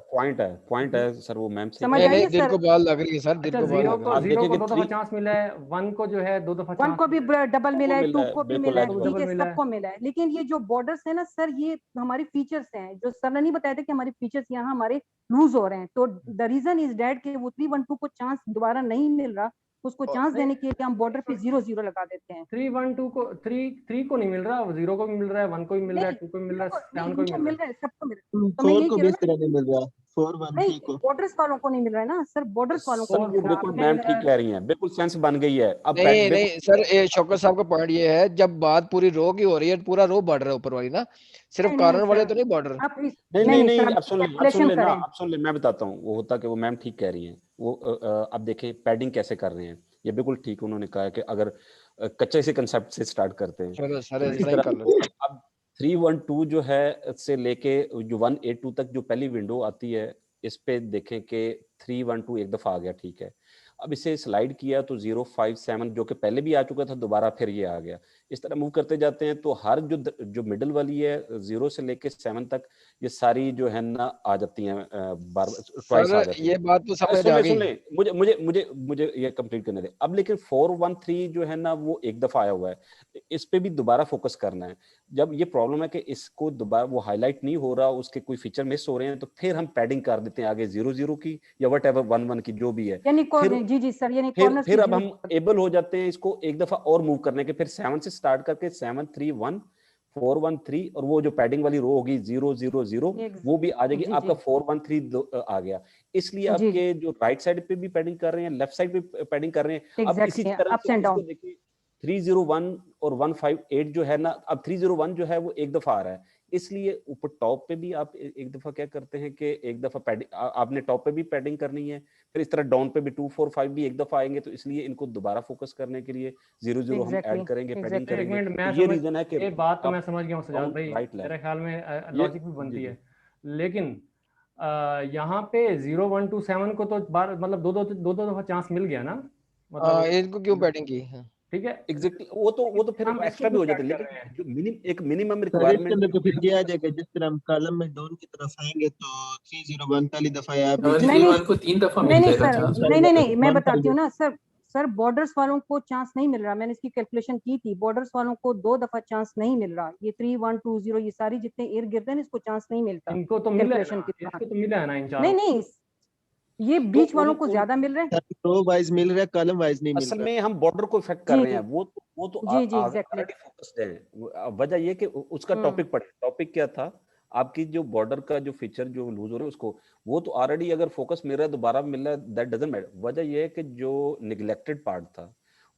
पॉइंट है सर, वो मैम सही समझ कह नहीं रही आई नहीं, है है। दिल सर? को बाल लग रही है सर, दिल अच्छा, को बाल जीरो लग को रही आप है। जीरो देखिए को कि 2 दफा चांस मिला है, 1 को जो है 2 दफा 1 चांस को भी मिला है, डबल मिला है, मिला 2 है, को भी बिल्कुल मिला है, एज ठीक वेल। है, डबल मिला है। सबको मिला है। लेकिन ये जो बॉर्डर्स है ना सर, ये हमारी फीचर्स हैं, जो सर ने नहीं बताया था कि हमारे फीचर्स यहाँ हमारे लूज हो रहे हैं, तो द रीजन इज डैट कि वो 312 को चांस दोबारा नहीं मिल रहा, उसको चांस नहीं, देने के लिए हम बॉर्डर पे 0 लगा देते हैं। 312 को, 3 को नहीं मिल रहा, 0 को भी मिल रहा है, 1 को भी मिल रहा है, नहीं 2 को भी मिल जीरो रहा को है, नहीं, 7 को भी इनको मिल रहा मिल है। रहा है, सबको मिल रहा है, तो मैं 4 यही को कह भी रहा इस हूँ तरह नहीं मिल रहा, 413 नहीं, को। बॉर्डर्स वालों को नहीं मिल रहा है ना सर, बॉर्डर्स वालों को सर नहीं वो मिल रहा। बिल्कुल आपने मैम ठीक कह रही हैं, बिल्कुल सेंस बन गई है अब नहीं देखो। नहीं सर, शौकत साहब का पॉइंट ये है, जब बात पूरी रो की हो रही है, पूरा रो बॉर्डर है ऊपर वाली ना, सिर्फ नहीं कारण वाले सर, तो नहीं बॉर्डर। आप नहीं नहीं नहीं नहीं सर, नहीं, आप अब सुन ले, कैलकुलेशन ना, करें। अब सुन ले, मैं बताता हूँ वो होता कि वो मैम ठीक कह रही हैं, वो अब देखें पैडिंग कैसे कर रहे हैं, ये बिल्कुल ठीक उन्होंने कहा है कि अगर कच्चे से कंसेप्ट से स्टार्ट करते हैं चलो सर तो इस जिस तरह ही तरह कर लो। अब 312 जो है से लेके जो 182 तक जो पहली विंडो आती है, इस पे देखें कि 312 एक दफा आ गया, ठीक है, अब इसे स्लाइड किया तो 057 जो कि पहले भी आ चुका था, दोबारा फिर ये आ गया, इस तरह मूव करते जाते हैं, तो हर जो मिडिल वाली है 0 से लेके 7 तक, ये सारी जो है ना आ जाती हैं, बार ट्वाइस आ सर जाती हैं। ये बात तो समझ आ सुन गई। ले, मुझे मुझे मुझे मुझे ये कंप्लीट करने दे अब। लेकिन 413 जो है ना वो एक दफा आया हुआ है, इस पे भी दोबारा फोकस करना है। जब ये प्रॉब्लम है कि इसको दोबारा वो हाईलाइट नहीं हो रहा, उसके कोई फीचर मिस हो रहे हैं, तो फिर हम पैडिंग कर देते हैं आगे 00 की या वट एवर 11 की जो भी है। यानी फिर जी जी सर, यानी कॉर्नर्स फिर की अब हम जरूरत। एबल हो जाते हैं इसको एक दफा और मूव करने के, फिर 7 से स्टार्ट करके 731 413 और वो जो पैडिंग वाली रो होगी 000 वो भी आ जाएगी, जी आपका जी 413 आ गया। इसलिए जी आपके जो राइट साइड पे भी पैडिंग कर रहे हैं, लेफ्ट साइड पे पैडिंग कर रहे हैं। अब इसी एग्जैक्टली, तरह अप्स से एंड इसको डाउन। देखिए 301 और 158 जो है ना, अब 301 जो है वो एक दफा आ रहा है, इसलिए ऊपर टॉप पे भी आप एक दफा क्या करते हैं कि एक दफा पैडिंग आपने टॉप पे भी पैडिंग करनी है, फिर इस तरह डाउन पे भी 2 4 5 भी एक दफा आएंगे, तो इसलिए इनको दोबारा फोकस करने के लिए 0 0 हम एग्जैक्टली ऐड करेंगे, पैडिंग एग्जैक्टली एक करेंगे। मिनट, तो मैं ये समझ, रीजन है कि ये बात तो मैं आप समझ गया हूँ सजाद डाउन भाई, राइट लेफ्ट मेरे ख्याल में ये लॉजिक भी जी बनती जी है, लेकिन यहाँ पे 0 1 2 7 को तो बार मतलब दो दफा चांस मिल गया ना, मतलब इनको क्यों पैडिंग की? ठीक है, एग्जैक्टली वो तो फिर हम इसको एक्स्ट्रा भी क्यों हो जाते ऐड हैं, कर रहे हैं? लेकिन जो एक मिनिमम सर इसके रिक्वायरमेंट अंदर तो फिर ये आ जाएगा, जिस तरह हम कॉलम में डाउन की तरफ आएंगे तो 301 पहली दफा है, आप नहीं 731 को 3 दफा नहीं मिल नहीं जाएगा सर, चांस। नहीं मैं बताती हूँ ना सर। सर बॉर्डर्स वालों को चांस नहीं मिल रहा, मैंने इसकी कैलकुलेशन की थी, बॉर्डर्स वालों को 2 दफा चांस नहीं मिल रहा। ये 3 1 2 0 ये सारी जितने इर्द गिर्द हैं इसको चांस नहीं मिलता इनको तो मिला है कैलकुलेशन ना, के इसको दौरान। तो मिला है ना इन नहीं चारों नहीं, ये तो बीच वालों को ज्यादा मिल रहे हैं। रो वाइज मिल रहा है, कॉलम वाइज नहीं मिल असल रहा। में हम बॉर्डर को इफेक्ट कर जी रहे हैं, जी वो तो जी जी एग्जैक्टली। ऑलरेडी फोकस्ड है। वजह ये कि उसका टॉपिक पढ़े, टॉपिक क्या था आपकी, जो बॉर्डर का जो फीचर जो लूज हो रहे हैं उसको, वो तो ऑलरेडी अगर फोकस मिल रहा है दोबारा मिल रहा है, दैट डजंट मैटर। वजह ये है कि जो निगलेक्टेड पार्ट था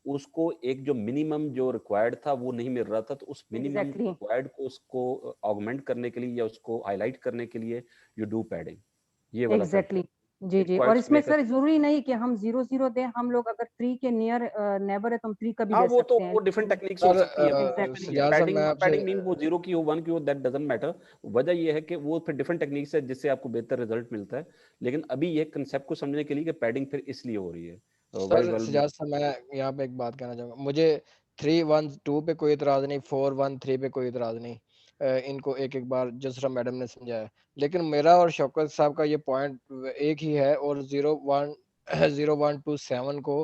उसको एक जो मिनिमम जो रिक्वायर्ड था वो नहीं मिल रहा था, तो उस मिनिमम एग्जैक्टली रिक्वायर्ड को उसको ऑगमेंट करने के लिए या उसको हाईलाइट करने के लिए यू डू पैडिंग, ये वाला एग्जैक्टली फैक्टर। जी इट जी। क्वाइट और इसमें मेक अस सर जरूरी नहीं कि हम 0 0 दें, हम लोग अगर 3 के नियर नेबर है तो हम 3 का भी हाँ दे वो सकते हैं। वो डिफरेंट टेक्निक्स हो सर सकती है, एग्जैक्टली सजाद साहब, मैं आपसे पैडिंग मीन वो 0 की हो 1 की हो, दैट डजंट मैटर। वजह ये है कि वो फिर डिफरेंट टेक्निक्स है जिससे आपको बेहतर रिजल्ट मिलता है, लेकिन अभी ये कंसेप्ट को समझने के लिए कि पैडिंग फिर इसलिए हो रही है। सर सजाद साहब, मैं यहाँ पे एक बात कहना चाहूंगा। मुझे 3 1 2 पे कोई इतराज नहीं, 4 1 3 पे कोई इतराज नहीं। इनको एक एक बार जसरा मैडम ने समझाया, लेकिन मेरा और शौकत साहब का ये पॉइंट एक ही है। और 0 1 0 1 2 7 को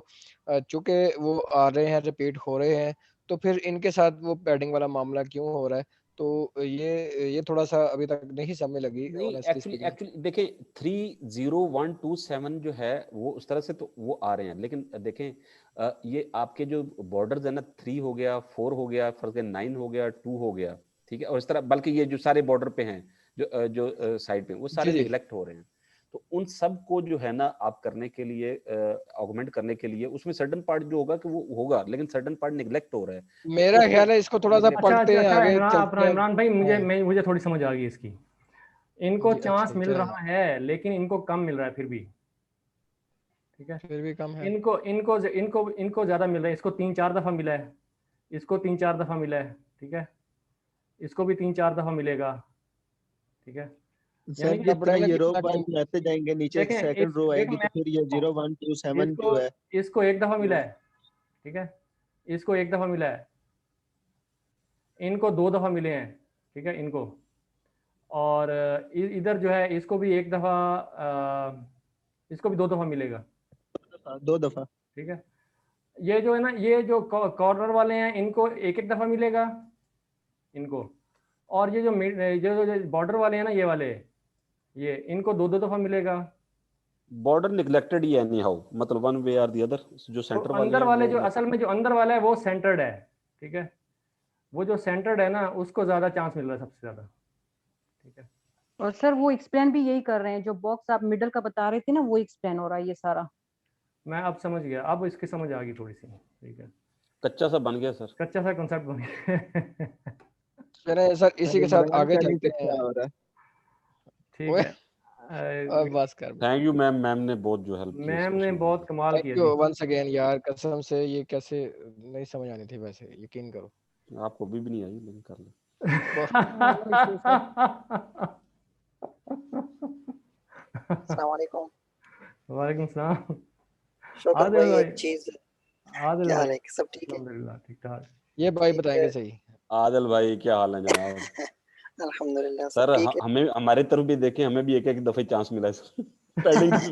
चूंकि वो आ रहे हैं, रिपीट हो रहे हैं, तो फिर इनके साथ वो पैडिंग वाला मामला क्यों हो रहा है? तो ये थोड़ा सा अभी तक नहीं समझ लगी नहीं, ऑनेस्टली एक्चुअली स्पीकिंग। देखिए 3 0 1 2 7 जो है वो उस तरह से तो वो आ रहे हैं, लेकिन देखें ये आपके जो बॉर्डर्स है ना, 3 हो गया, 4 हो गया, फर्ज 9 हो गया, 2 हो गया, ठीक है, और इस तरह बल्कि ये जो सारे बॉर्डर पे हैं जो साइड पे वो सारे जी जी निगलेक्ट हो रहे हैं। तो उन सब को जो है ना आप करने के लिए ऑगमेंट करने के लिए उसमें सर्टन पार्ट जो होगा कि वो होगा, लेकिन सर्टन पार्ट निगलेक्ट हो रहा है, मेरा उसको ख्याल है इसको थोड़ा सा neglect- पढ़ते हैं, आगे इमरान, चलते अपना हैं। इमरान भाई, मुझे थोड़ी समझ आ गई इसकी। इनको जी, चांस अच्छा मिल जय रहा है लेकिन इनको कम मिल रहा है फिर भी, ठीक है, फिर भी कम है। इनको इनको इनको इनको ज्यादा मिल रहा है। इसको 3 4 दफा मिला है, इसको 3 4 दफा मिला है, ठीक है, इसको भी 3 4 दफा मिलेगा, ठीक है। सर यानी कि जिस तरह ये रो कितना वाइज में आते जाएंगे, नीचे एक देखें, सेकंड रो देखें आएगी, तो मैं फिर ये 0 1 2 7 इसको जो है इसको एक दफा मिला है, ठीक है, इसको एक दफा मिला है, इनको 2 दफा मिले हैं, ठीक है, इनको, और इधर जो है इसको भी एक दफा, इसको भी 2 दफा मिलेगा, 2 दफा। ठीक है। ये जो है ना, ये जो कॉर्नर वाले हैं इनको एक एक दफा मिलेगा इनको, और ये जो बॉर्डर वाले हैं ना, ये वाले, ये इनको 2 2 दफा मिलेगा। बॉर्डर निगलेक्टेड ही है एनी हाउ, मतलब वन वे और द अदर, जो तो सेंटर वाले अंदर हैं वाले वो जो असल में जो अंदर वाला है वो सेंटर्ड है, ठीक है, वो जो सेंटर्ड है ना उसको ज्यादा चांस मिल रहा है सबसे ज्यादा, ठीक है। और सर वो एक्सप्लेन भी यही कर रहे हैं, जो बॉक्स आप मिडल का बता रहे थे ना वो एक्सप्लेन हो रहा है ये सारा। मैं अब समझ गया, अब इसकी समझ आ गई थोड़ी सी, ठीक है, कच्चा सा बन गया सर। कच्चा सा कॉन्सेप्ट बन गया। चले सर, इसी के साथ इमरान आगे का नहीं चलते कच्चा हैं। हो रहा है। ठीक ओए, है, बस कर। थैंक यू मैम, मैम ने बहुत जो हेल्प की मैम ने बहुत कमाल थैंक किया यू जी। वंस अगेन यार, कसम से ये कैसे नहीं समझ आनी थी, वैसे यकीन करो। आपको भी नहीं आई, लेकिन कर ले। अस्सलाम वालेकुम। वालेकुम सलाम। शौकत आदिल भाई, भाई, एक चीज, आदिल क्या हाल भाई, है? सब ठीक है? अल्हम्दुलिल्लाह ठीक ठाक। ये भाई एक बताएंगे सही। आदिल भाई क्या हाल है जनाब? अल्हम्दुलिल्लाह सब सर ठीक है। हमें हमारे तरफ भी देखें, हमें भी एक दफे चांस मिला है सर पैडिंग की।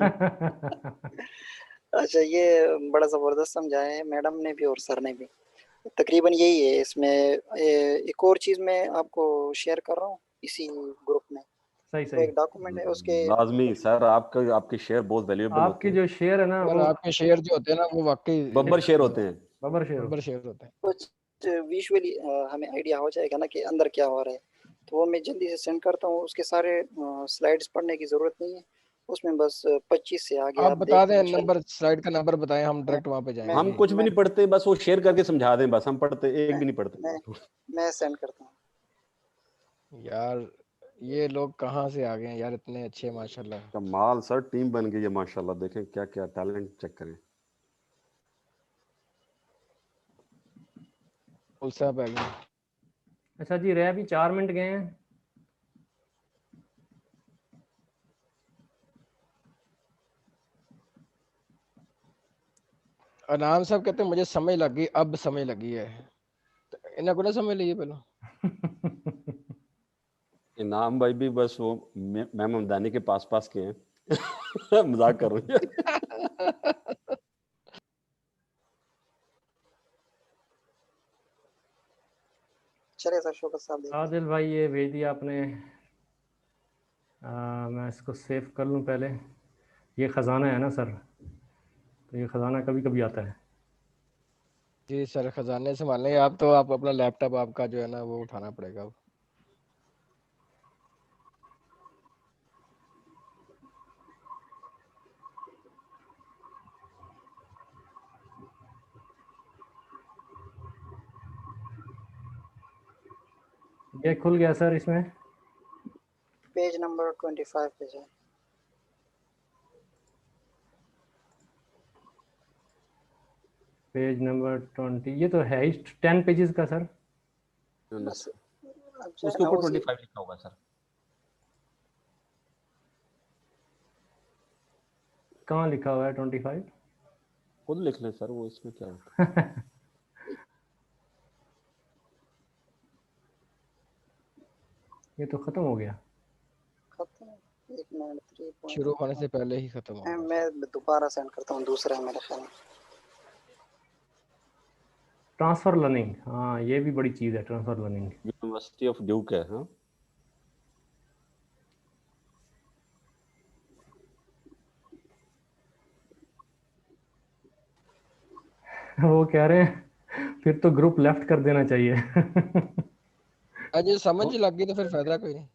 अच्छा, ये बड़ा जबरदस्त समझाया है मैडम ने भी और सर ने भी। तकरीबन यही है इसमें। एक और चीज मैं आपको शेयर कर रहा हूँ इसी ग्रुप में। सही तो सही, एक डॉक्यूमेंट है उसके। लाजमी सर, आपके शेयर बहुत वैल्यूएबल होते आपके हैं, जो शेयर है ना और वो आपके शेयर जो होते हैं ना वो वाकई बब्बर शेयर होते हैं। बबर शेयर बब्बर होते हैं। शेयर होते हैं। कुछ विजुअली हमें आइडिया हो जाएगा ना कि अंदर क्या हो रहा है, तो वो मैं जल्दी से सेंड करता हूँ। उसके सारे स्लाइड्स पढ़ने की जरूरत नहीं है, उसमें बस 25 से आगे आप आप बता देख दें, लें। नंबर स्लाइड का नंबर बताएं, हम डायरेक्ट वहां पे हम जाएंगे। कुछ भी नहीं पढ़ते, बस वो शेयर करके समझा दें, बस हम पढ़ते एक भी नहीं पढ़ते। मैं सेंड करता हूँ। यार ये लोग कहाँ से आ गए हैं यार, इतने अच्छे माशाल्लाह। कमाल सर, टीम बन गई है माशाल्लाह, देखें क्या क्या टैलेंट चेक करें। फुल साहब आ गए। अच्छा जी, रह भी 4 मिनट गए हैं। अनाम साहब कहते हैं मुझे समझ लगी, अब समझ लगी है। तो इन्हें को ना समझ ली पहले। इनाम भाई भी बस वो मैम हमदानी के पास पास के हैं। मजाक कर रही है। चलिए सर, शौकत साहब देख लीजिए। आदिल भाई ये भेज दिया आपने। मैं इसको सेव कर लूँ पहले। ये ख़जाना है ना सर, तो ये ख़जाना कभी कभी आता है। जी सर, खजाने संभालने आप तो, आप अपना लैपटॉप आपका जो है ना वो उठाना पड़ेगा अब। ये खुल गया सर इसमें। पेज नंबर 25 पे जाए। पेज नंबर 20, ये तो है ही 10 पेजेस का सर। बस अब जो है उसके ना ऊपर उसी 25 लिखा होगा सर। कहाँ लिखा हुआ है 25? खुद लिख लें सर, वो इसमें क्या होता है। ये तो ख़त्म हो गया। खत्म। 1 मिनट 3 शुरू होने से पहले ही खत्म हो गया। मैं दोबारा सेंड करता हूँ, दूसरा है मेरे ख्याल में। ट्रांसफ़र लर्निंग, हाँ ये भी बड़ी चीज़ है transfer learning. University of Duke है। हाँ वो कह रहे हैं फिर तो ग्रुप लेफ्ट कर देना चाहिए। आज ये समझ लग गई तो फिर फायदा कोई नहीं।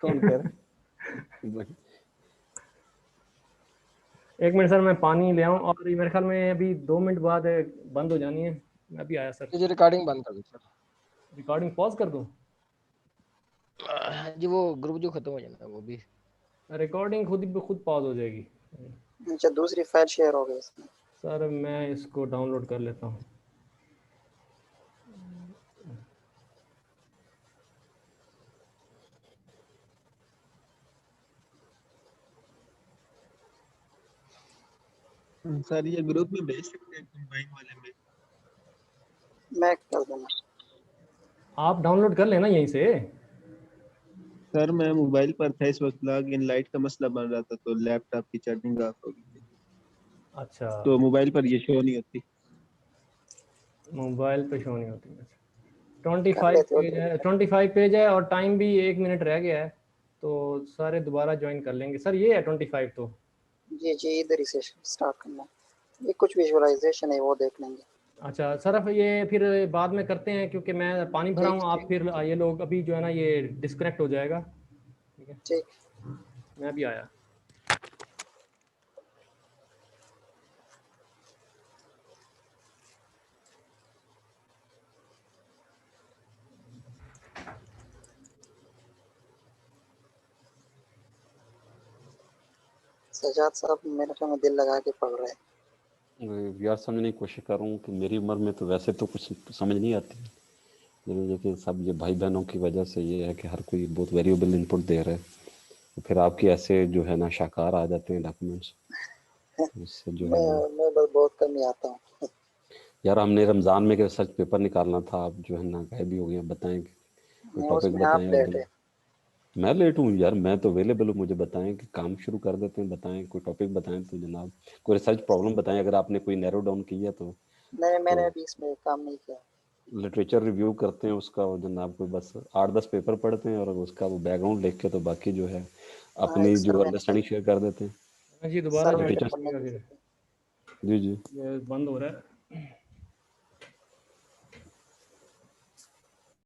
कौन कह रहे? एक मिनट सर, मैं पानी ले आऊँ, और ये मेरे ख्याल में अभी 2 मिनट बाद बंद हो जानी है। मैं अभी आया सर। जी रिकॉर्डिंग बंद कर दो सर। रिकॉर्डिंग पॉज कर दूँ? जी वो ग्रुप जो खत्म हो जाना वो भी। रिकॉर्डिंग खुद पॉज हो जाएगी। अच्छा, दूसरी फाइल शेयर हो गई इसमें। सर मैं इसको डाउनलोड कर लेता हूँ। सर ये ग्रुप में भेज सकते हैं कंबाइन वाले में? मैं कर दूंगा। आप डाउनलोड कर लेना यहीं से। सर मैं मोबाइल पर था इस वक्त, लॉग इन लाइट का मसला बन रहा था तो लैपटॉप की चार्जिंग ऑफ हो गई थी, अच्छा, तो मोबाइल पर ये शो नहीं होती। मोबाइल पे शो नहीं होती। कर 25 लेते हो पेज तो। है, 25 पेज है, और टाइम भी 1 मिनट रह गया है, तो सारे दोबारा ज्वाइन कर लेंगे सर। ये है 25 तो। जी जी, इधर ही से स्टार्ट करना। ये कुछ विजुअलाइजेशन है, वो देख लेंगे। अच्छा सर, अब ये फिर बाद में करते हैं, क्योंकि मैं पानी भरा ठीक हूँ। आप फिर ये लोग अभी जो है ना ये डिस्कनेक्ट हो जाएगा। ठीक है, ठीक। मैं अभी आया। सजाद साहब मेरे ख्याल में दिल लगा के पढ़ रहे हैं। यार समझने की कोशिश कर रहा हूँ कि मेरी उम्र में तो वैसे तो कुछ समझ नहीं आती, लेकिन सब ये भाई बहनों की वजह से ये है कि हर कोई बहुत वेरिएबल इनपुट दे रहा है, तो फिर आपके ऐसे जो है ना शाकार आ जाते हैं डॉक्यूमेंट्स, इससे जो है ना। मैं बस बहुत कम ही आता हूँ। यार हमने रमज़ान में रिसर्च पेपर निकालना था, आप जो है ना गायब भी हो गए। बताएं कोई टॉपिक उसमें आप बताएं। लेट है। मैं लेट हूँ यार, मैं तो अवेलेबल हूँ। मुझे बताएं कि काम शुरू कर देते हैं, बताएं कोई टॉपिक बताएं तो जनाब, कोई रिसर्च प्रॉब्लम बताएं अगर आपने कोई नैरो डाउन की है तो। नहीं, मैंने अभी इसमें काम नहीं किया। लिटरेचर रिव्यू करते हैं उसका, और जनाब कोई बस 8-10 पेपर पढ़ते हैं और उसका वो बैकग्राउंड लिख के तो बाकी जो है हाँ, एक अपनी जो सर्वे अंडरस्टैंडिंग शेयर कर देते हैं। जी दोबारा सर्वे ज्वाइन लिटरेचर पेपर करिएगा नहीं फिर। सकते। जी जी ये बंद हो रहा है।